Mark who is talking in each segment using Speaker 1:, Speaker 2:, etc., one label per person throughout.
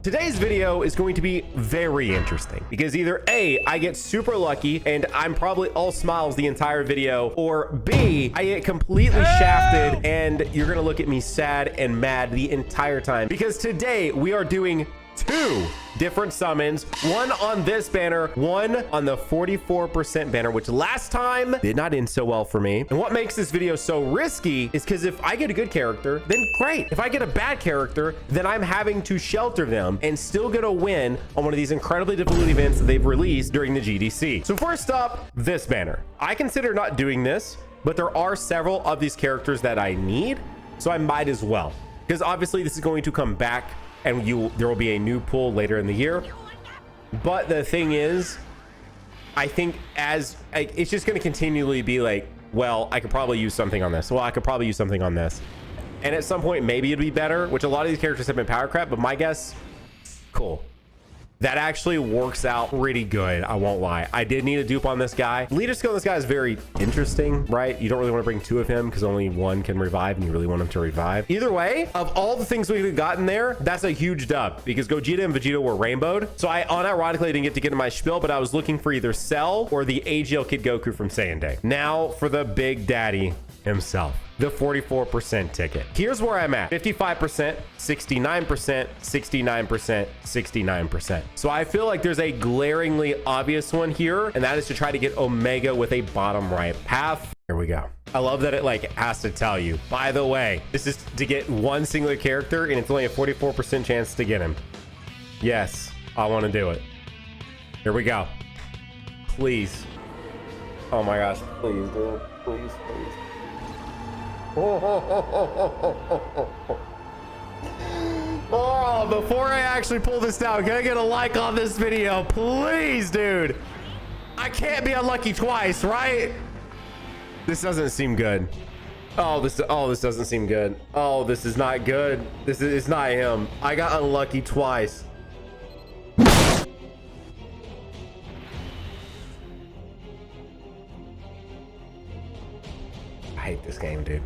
Speaker 1: Today's video is going to be very interesting because either A, I get super lucky and I'm probably all smiles the entire video, or B, I get completely shafted and you're gonna look at me sad and mad the entire time, because today we are doing two different summons, one on this banner, one on the 44% banner, which last time did not end so well for me. And what makes this video so risky is because if I get a good character, then great. If I get a bad character, then I'm having to shelter them and still get a win on one of these incredibly difficult events that they've released during the GDC. So first up, this banner. I consider not doing this, but there are several of these characters that I need, so I might as well, because obviously this is going to come back and there will be a new pool later in the year. But the thing is, I think it's just going to continually be like, well, I could probably use something on this. Well, I could probably use something on this. And at some point, maybe it'd be better, which a lot of these characters have been power crap, but my guess, cool. That actually works out pretty good. I won't lie. I did need a dupe on this guy. Leader skill on this guy is very interesting, right? You don't really want to bring two of him because only one can revive and you really want him to revive. Either way, of all the things we've gotten there, that's a huge dub because Gogeta and Vegeta were rainbowed. So I unironically didn't get to my spiel, but I was looking for either Cell or the AGL Kid Goku from Saiyan Day. Now for the big daddy himself, the 44% ticket. Here's where I'm at: 55%, 69%, 69%, 69%. So I feel like there's a glaringly obvious one here, and that is to try to get Omega with a bottom right half. Here we go. I love that it like has to tell you, by the way, this is to get one singular character and it's only a 44% chance to get him. Yes, I want to do it. Here we go. Please. Oh my gosh, please, dude. Please, please. Oh, before I actually pull this down, can I get a like on this video, please, dude? I can't be unlucky twice, right? This doesn't seem good. Oh, this doesn't seem good. Oh, this is not good. It's not him. I got unlucky twice. I hate this game, dude.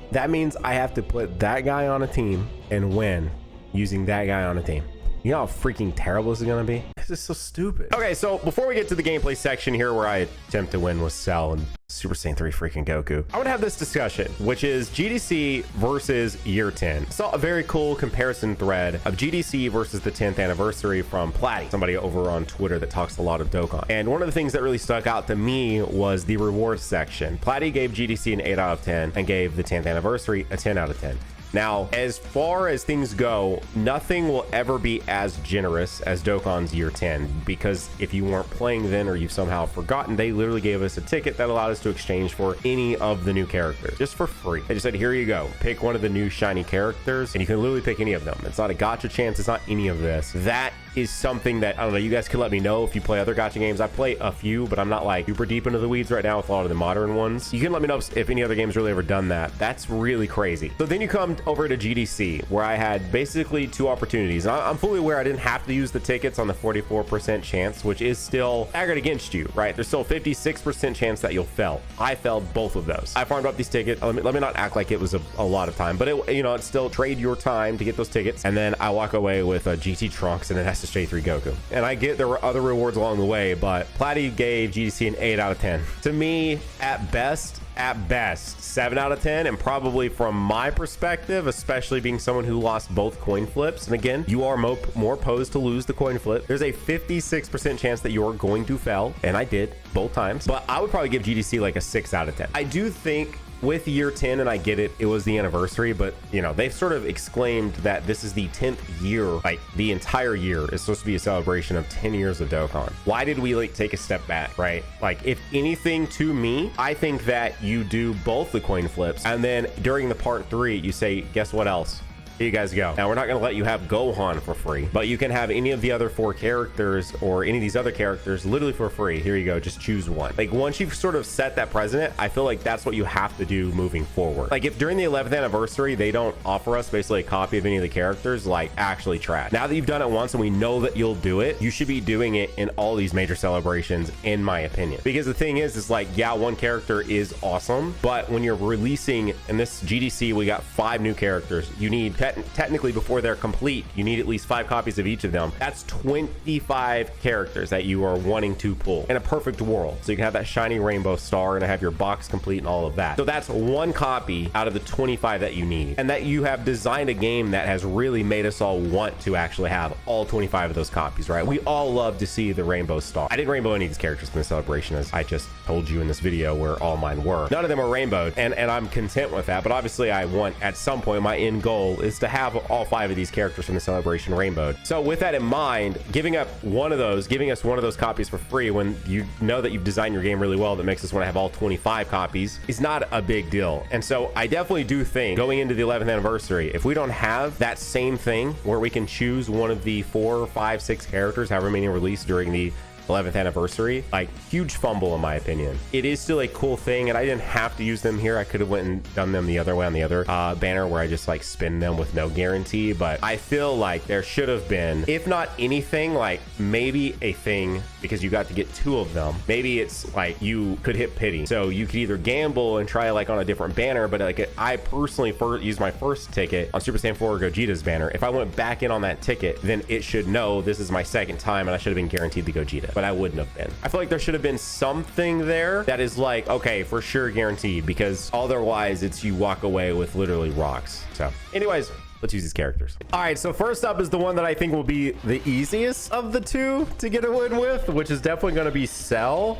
Speaker 1: That means I have to put that guy on a team and win using that guy on a team. You know how freaking terrible this is gonna be? This is so stupid. Okay, so before we get to the gameplay section here where I attempt to win with Cell and Super Saiyan 3 freaking Goku, I want to have this discussion, which is GDC versus year 10. Saw a very cool comparison thread of GDC versus the 10th anniversary from Platty, somebody over on Twitter that talks a lot of Dokkan. And one of the things that really stuck out to me was the rewards section. Platty gave GDC an 8 out of 10 and gave the 10th anniversary a 10 out of 10. Now, as far as things go, nothing will ever be as generous as Dokkan's year 10, because if you weren't playing then or you've somehow forgotten, they literally gave us a ticket that allowed us to exchange for any of the new characters just for free. They just said, here you go, pick one of the new shiny characters, and you can literally pick any of them. It's not a gotcha chance. It's not any of this. That is something that, I don't know, you guys can let me know if you play other gotcha games. I play a few, but I'm not like super deep into the weeds right now with a lot of the modern ones. You can let me know if any other games really ever done that. That's really crazy. So then you come over to GDC, where I had basically two opportunities. I'm fully aware I didn't have to use the tickets on the 44% chance, which is still aggravated against you, right? There's still a 56% chance that you'll fail. I failed both of those. I farmed up these tickets. Let me not act like it was a lot of time, but it's still trade your time to get those tickets, and then I walk away with a GT Trunks and an SSJ3 Goku. And I get there were other rewards along the way, but Platty gave GDC an 8 out of 10. To me, at best, 7 out of 10, and probably from my perspective, especially being someone who lost both coin flips, and again, you are more posed to lose the coin flip. There's a 56% chance that you're going to fail, and I did both times, but I would probably give GDC like a 6 out of 10. I do think with year 10, and I get it, it was the anniversary, but they've sort of exclaimed that this is the 10th year. Like the entire year is supposed to be a celebration of 10 years of Dokkan. Why did we like take a step back, right? Like, if anything, to me, I think that you do both the coin flips, and then during the part 3 you say, guess what else? Here you guys go. Now, we're not going to let you have Gohan for free, but you can have any of the other 4 characters or any of these other characters literally for free. Here you go. Just choose one. Like, once you've sort of set that precedent, I feel like that's what you have to do moving forward. Like, if during the 11th anniversary, they don't offer us basically a copy of any of the characters, like, actually trash. Now that you've done it once and we know that you'll do it, you should be doing it in all these major celebrations, in my opinion. Because the thing is like, yeah, one character is awesome, but when you're releasing, in this GDC, we got 5 new characters. You need technically before they're complete, you need at least 5 copies of each of them. That's 25 characters that you are wanting to pull in a perfect world. So you can have that shiny rainbow star and have your box complete and all of that. So that's 1 copy out of the 25 that you need, and that you have designed a game that has really made us all want to actually have all 25 of those copies, right? We all love to see the rainbow star. I didn't rainbow any of these characters in the celebration, as I just told you in this video where all mine were. None of them are rainbowed, and I'm content with that. But obviously I want, at some point, my end goal is to have all 5 of these characters from the celebration rainbowed. So with that in mind, giving us one of those copies for free when you know that you've designed your game really well that makes us want to have all 25 copies is not a big deal. And so I definitely do think going into the 11th anniversary, if we don't have that same thing where we can choose one of the 4, 5, 6 characters, however many are released during the 11th anniversary, like, huge fumble in my opinion. It is still a cool thing, and I didn't have to use them here. I could have went and done them the other way on the other banner where I just like spin them with no guarantee. But I feel like there should have been, if not anything, like maybe a thing, because you got to get 2 of them. Maybe it's like you could hit pity, so you could either gamble and try like on a different banner. But like, I personally used my first ticket on Super Saiyan 4 Gogeta's banner. If I went back in on that ticket, then it should know this is my second time and I should have been guaranteed the Gogeta, but I wouldn't have been. I feel like there should have been something there that is like, okay, for sure guaranteed, because otherwise it's you walk away with literally rocks. So anyways, let's use these characters. All right, so first up is the one that I think will be the easiest of the 2 to get a win with, which is definitely going to be Cell.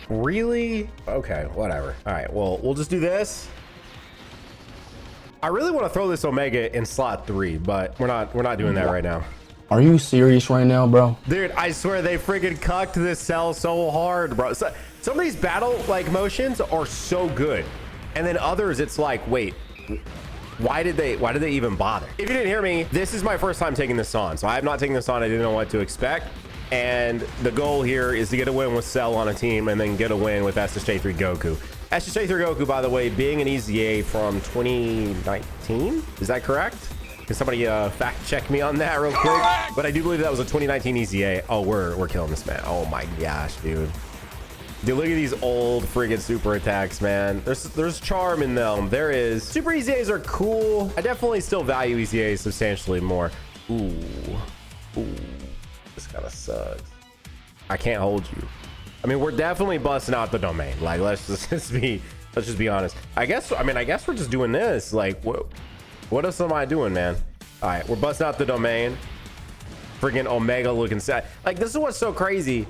Speaker 1: Really? Okay, whatever. All right, well, we'll just do this. I really want to throw this Omega in slot 3, but we're not doing that right now.
Speaker 2: Are you serious right now, bro?
Speaker 1: Dude, I swear they freaking cucked this Cell so hard, bro. So, some of these battle like motions are so good, and then others it's like, wait, why did they even bother? If you didn't hear me, this is my first time taking this on, so I have not taken this on. I didn't know what to expect, and the goal here is to get a win with Cell on a team and then get a win with SSJ3 Goku. SSJ3 Goku, by the way, being an EZA from 2019, is that correct? Can somebody fact check me on that real quick? But I do believe that was a 2019 EZA. Oh, we're killing this, man. Oh my gosh, dude. Dude, look at these old friggin' super attacks, man. There's charm in them. There is. Super EZAs are cool. I definitely still value EZAs substantially more. Ooh. This kind of sucks. I can't hold you. I mean, we're definitely busting out the domain. Like, let's just be honest. I guess we're just doing this. Like, what else am I doing, man? All right, we're busting out the domain. Friggin' Omega looking sad. Like, this is what's so crazy.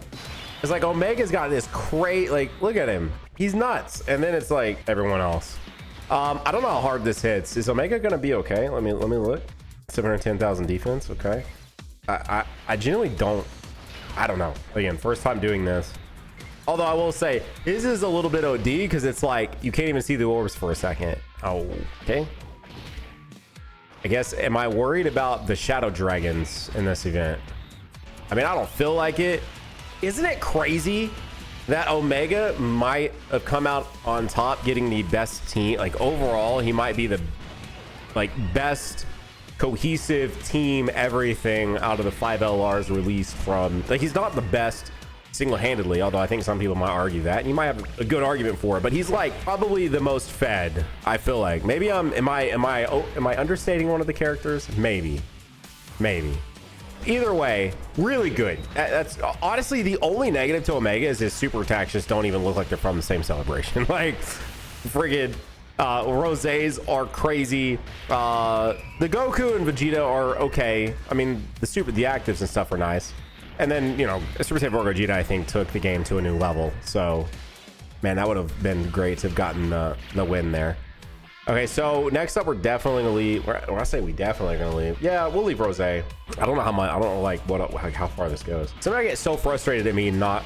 Speaker 1: It's like Omega's got this crazy, like, look at him. He's nuts. And then it's like everyone else. I don't know how hard this hits. Is Omega gonna be okay? Let me look. 710,000 defense. Okay. I genuinely don't. I don't know. Again, first time doing this. Although I will say this is a little bit OD because it's like you can't even see the orbs for a second. Oh, okay. I guess, am I worried about the shadow dragons in this event? I mean, I don't feel like it. Isn't it crazy that Omega might have come out on top getting the best team? Like, overall, he might be the like best cohesive team everything out of the 5 LRs released from, like, he's not the best single-handedly, although I think some people might argue that, and you might have a good argument for it, but he's like probably the most fed. I feel like maybe am I understating one of the characters? Maybe either way, really good. That's honestly the only negative to Omega is his super attacks just don't even look like they're from the same celebration. Like, friggin' Rosés are crazy. The Goku and Vegeta are okay. I mean, the actives and stuff are nice. And then, you know, Super Saiyan 4 Gogeta, I think, took the game to a new level. So, man, that would have been great to have gotten the win there. Okay, so next up, we're definitely gonna leave. When I say we definitely gonna leave, yeah, we'll leave Rosé. I don't know how much. I don't know like how far this goes. Sometimes I get so frustrated at me not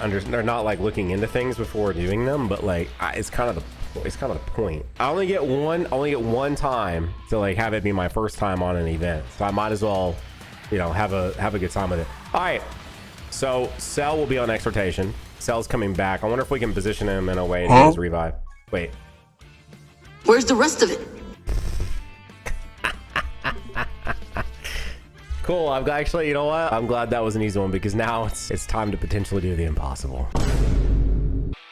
Speaker 1: like looking into things before doing them, but like it's kind of the point. I only get one time to like have it be my first time on an event, so I might as well, you know, have a good time with it. All right. So Cell will be on next rotation. Cell's coming back. I wonder if we can position him in a way to get his revive. Wait.
Speaker 3: Where's the rest of it?
Speaker 1: Cool. I'm actually, you know what? I'm glad that was an easy one because now it's time to potentially do the impossible.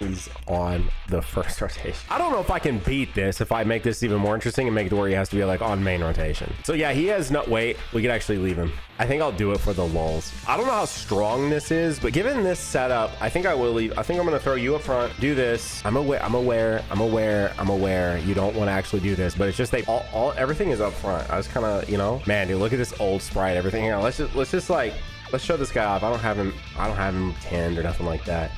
Speaker 1: He's on the first rotation. I don't know if I can beat this if I make this even more interesting and make it to where he has to be like on main rotation. So yeah, he has no, wait, we could actually leave him. I think I'll do it for the lulz. I don't know how strong this is, but given this setup, I think I will leave. I think I'm going to throw you up front, do this. I'm aware. You don't want to actually do this, but it's just everything is up front. I was kind of, you know, man, dude, look at this old sprite, everything. Hang on, let's just like, let's show this guy off. I don't have him 10'd or nothing like that.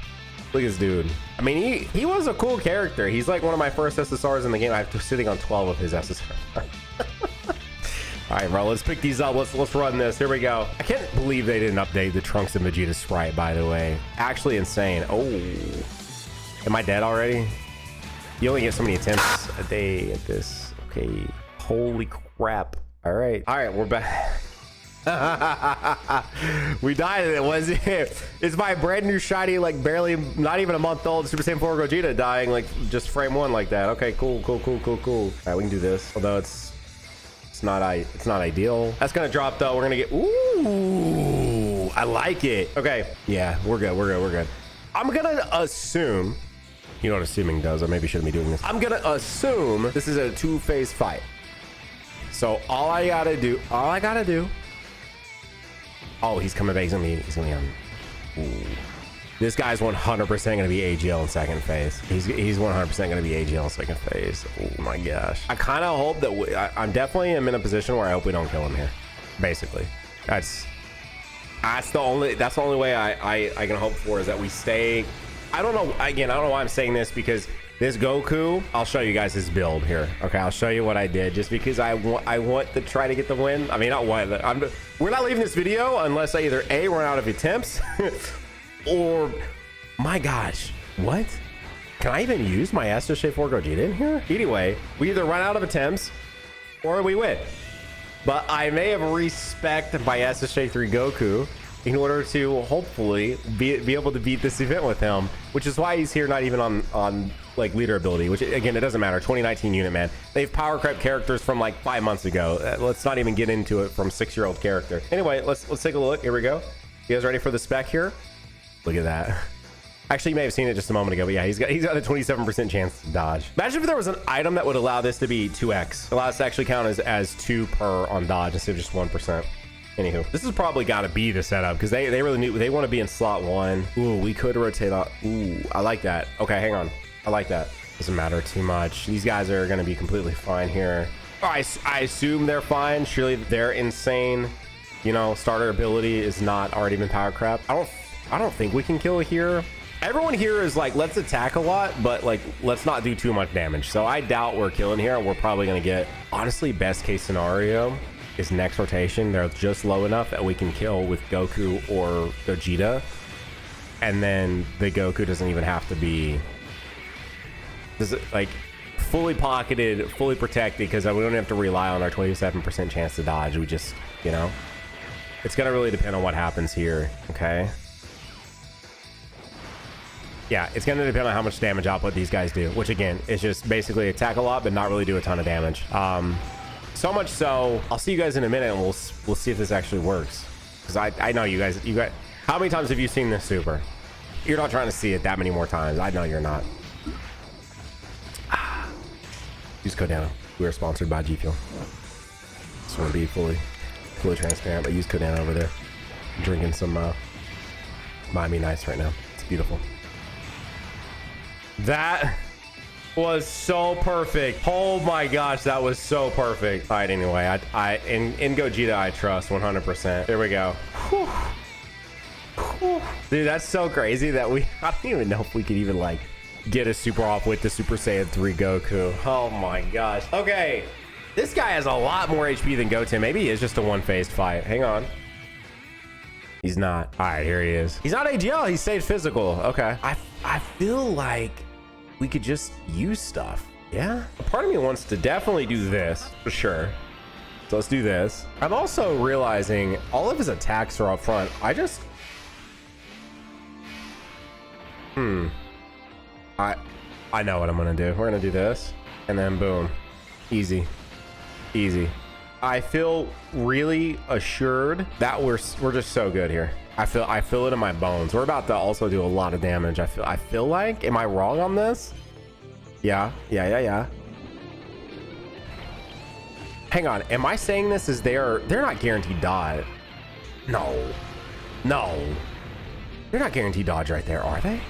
Speaker 1: Look at this dude. I mean, he was a cool character. He's like one of my first SSRs in the game. I'm sitting on 12 of his SSRs. All right, bro, let's pick these up. Let's run this. Here we go. I can't believe they didn't update the Trunks and Vegeta sprite, by the way. Actually insane. Oh, am I dead already? You only get so many attempts a day at this. Okay, holy crap. All right, we're back. We died and it was it. It's my brand new shiny, like barely not even a month old Super Saiyan 4 Gogeta dying like just frame 1 like that. Okay, cool. All right, we can do this. Although it's not ideal. That's gonna drop though. We're gonna get, ooh, I like it. Okay, yeah, we're good. I'm gonna assume, you know what assuming does. I maybe shouldn't be doing this. I'm gonna assume this is a 2-phase fight. So all I gotta do. Oh, he's coming back. He's gonna be on. Ooh. This guy's 100% gonna be AGL in second phase. He's 100% gonna be AGL in second phase. Oh my gosh. I kind of hope that I'm definitely in a position where I hope we don't kill him here. Basically, that's the only way I can hope for is that we stay. I don't know. Again, I don't know why I'm saying this, because this Goku, I'll show you guys his build here. Okay, I'll show you what I did just because I want to try to get the win. I mean, not one. We're not leaving this video unless I either A, run out of attempts or, my gosh, what? Can I even use my SSJ 4 Gogeta in here? Anyway, we either run out of attempts or we win. But I may have respect my SSJ 3 Goku in order to hopefully be able to beat this event with him, which is why he's here, not even on like leader ability, which again, it doesn't matter. 2019 unit, man. They've power crept characters from like 5 months ago. Let's not even get into it from 6-year-old character. Anyway, let's take a look. Here we go. You guys ready for the spec here? Look at that. Actually, you may have seen it just a moment ago, but yeah, he's got a 27% chance to dodge. Imagine if there was an item that would allow this to be 2x. Allow us to actually count as 2 per on dodge instead of just 1%. Anywho, this has probably got to be the setup because they really knew they want to be in slot 1. Ooh, we could rotate out. Ooh, I like that. Okay, hang on. I like that. Doesn't matter too much. These guys are going to be completely fine here. I assume they're fine. Surely they're insane. You know, starter ability is not already been power crap. I don't think we can kill here. Everyone here is like, let's attack a lot, but like, let's not do too much damage. So I doubt we're killing here. We're probably going to get, honestly, best case scenario is next rotation. They're just low enough that we can kill with Goku or Gogeta. And then the Goku doesn't even have to be like fully pocketed, fully protected, because we don't have to rely on our 27% chance to dodge. We just, you know, it's going to really depend on what happens here. Okay. Yeah, it's going to depend on how much damage output these guys do, which again is just basically attack a lot, but not really do a ton of damage. So much so, I'll see you guys in a minute and we'll see if this actually works. Because I know you guys, how many times have you seen this super? You're not trying to see it that many more times. I know you're not. Use code Nano. We are sponsored by G Fuel. Just want to be fully transparent, but use code Nano over there. I'm drinking some Miami Nice right now. It's beautiful. That was so perfect. Oh my gosh, that was so perfect. All right, anyway, in Gogeta I trust 100%. Here we go. Whew. Whew. Dude, that's so crazy that I don't even know if we could even like get a super off with the Super Saiyan 3 Goku. Oh my gosh. Okay, this guy has a lot more HP than Goten. Maybe he is just a one-phased fight. Hang on. He's not. All right, here he is. He's not AGL. He stayed physical. Okay. I feel like we could just use stuff. Yeah. A part of me wants to definitely do this for sure. So let's do this. I'm also realizing all of his attacks are up front. I know what I'm gonna do. We're gonna do this and then boom. Easy. I feel really assured that we're just so good here. I feel it in my bones. We're about to also do a lot of damage. I feel like, am I wrong on this? Yeah. Hang on, am I saying this is they're not guaranteed dodge? No. They're not guaranteed dodge right there, are they?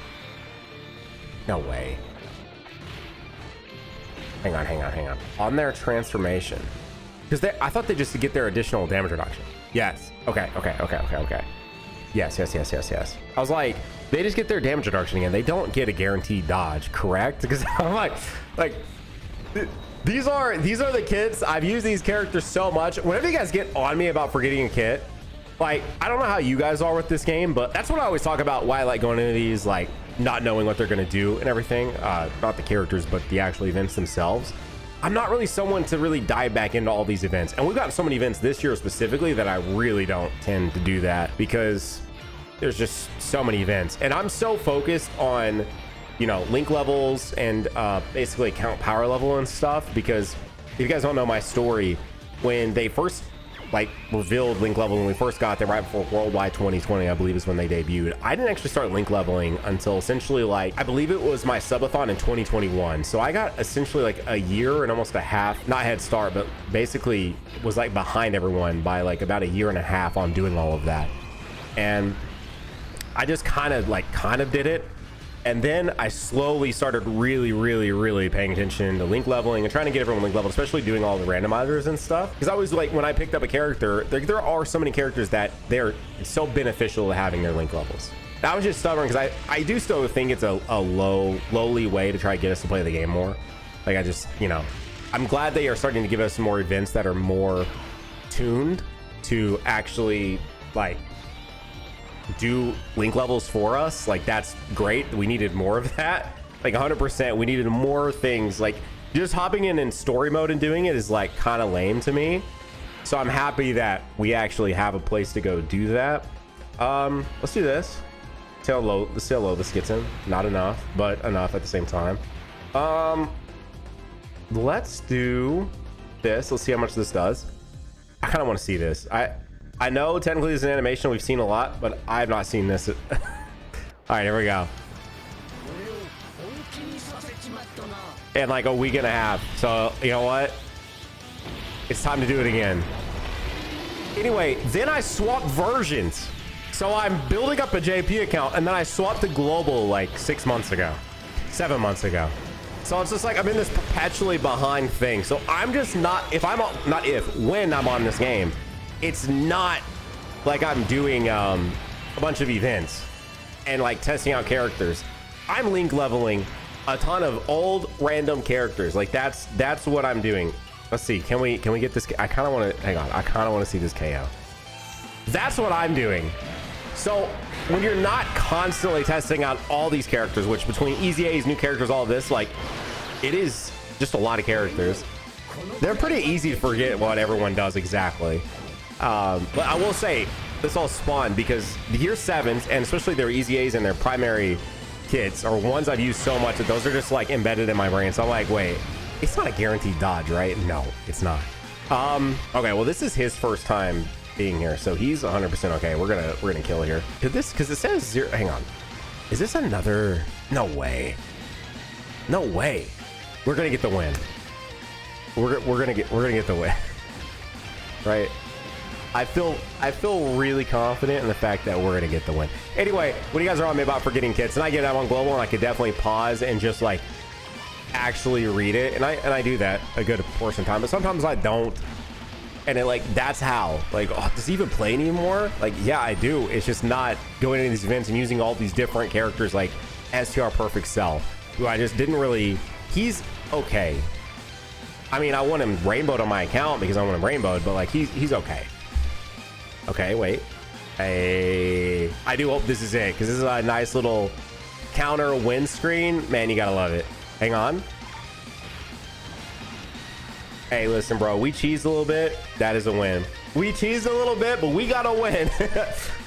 Speaker 1: No way. Hang on. On their transformation. Because I thought they just get their additional damage reduction. Yes. Okay. Yes. I was like, they just get their damage reduction again. They don't get a guaranteed dodge, correct? Because I'm like, these are the kits. I've used these characters so much. Whenever you guys get on me about forgetting a kit, like, I don't know how you guys are with this game, but that's what I always talk about, why I like going into these, like, not knowing what they're going to do and everything. Not the characters, but the actual events themselves. I'm not really someone to really dive back into all these events. And we've gotten so many events this year specifically that I really don't tend to do that because there's just so many events. And I'm so focused on, you know, link levels and basically account power level and stuff. Because if you guys don't know my story, when they first like revealed link level, when we first got there right before Worldwide 2020, I believe is when they debuted, I didn't actually start link leveling until essentially, like, I believe it was my subathon in 2021. So I got essentially like a year and almost a half, not head start, but basically was like behind everyone by like about a year and a half on doing all of that. And I just kind of did it. And then I slowly started really paying attention to link leveling and trying to get everyone link leveled, especially doing all the randomizers and stuff. Because I was like, when I picked up a character, there are so many characters that they're so beneficial to having their link levels. I was just stubborn because I do still think it's a lowly way to try to get us to play the game more. Like, I just, you know, I'm glad they are starting to give us more events that are more tuned to actually, like, do link levels for us. Like, that's great. We needed more of that. Like, 100%. We needed more things. Like, just hopping in story mode and doing it is like kind of lame to me. So I'm happy that we actually have a place to go do that. Let's do this. See how low this gets in. Not enough, but enough at the same time. Let's do this. Let's see how much this does. I kind of want to see this. I know technically this is an animation we've seen a lot, but I have not seen this. All right, here we go. In like a week and a half. So, you know what? It's time to do it again. Anyway, then I swapped versions. So I'm building up a JP account, and then I swapped to global like 7 months ago. So it's just like I'm in this perpetually behind thing. So I'm just not, when I'm on this game, it's not like I'm doing a bunch of events and like testing out characters. I'm link leveling a ton of old random characters. Like that's what I'm doing. Let's see, can we get this? I kind of want to, hang on, I kind of want to see this KO. That's what I'm doing. So when you're not constantly testing out all these characters, which between easy A's, new characters, all of this, like, it is just a lot of characters. They're pretty easy to forget what everyone does exactly. But I will say this all spawned because the year 7s, and especially their easy A's and their primary kits, are ones I've used so much that those are just like embedded in my brain. So I'm like, wait, it's not a guaranteed dodge, right? No, it's not. Okay, well, this is his first time being here, so he's 100% okay. We're gonna kill here. Because it says 0. Hang on, is this another? No way. We're gonna get the win. We're gonna get the win. Right? I feel really confident in the fact that we're gonna get the win. Anyway, when you guys are on me about forgetting kits, and I get that on global, and I could definitely pause and just like actually read it, and I do that a good portion of time, but sometimes I don't. And it, like, that's how, like, oh, does he even play anymore? Like, yeah, I do. It's just not going into these events and using all these different characters like STR Perfect Self, who I just didn't really. He's okay. I mean, I want him rainbowed on my account because I want him rainbowed, but like he's okay. Okay, wait. Hey, I do hope this is it, because this is a nice little counter win screen. Man, you gotta love it. Hang on. Hey, listen, bro, we cheesed a little bit. That is a win. We cheesed a little bit, but we got a win.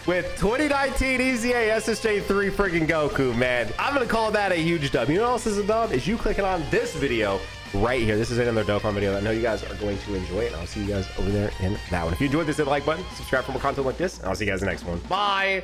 Speaker 1: With 2019 EZA SSJ 3 freaking Goku, man. I'm gonna call that a huge dub. You know what else is a dub? Is you clicking on this video right here. This is another Dokkan video that I know you guys are going to enjoy, and I'll see you guys over there in that one. If you enjoyed this, hit the like button, subscribe for more content like this, and I'll see you guys in the next one. Bye.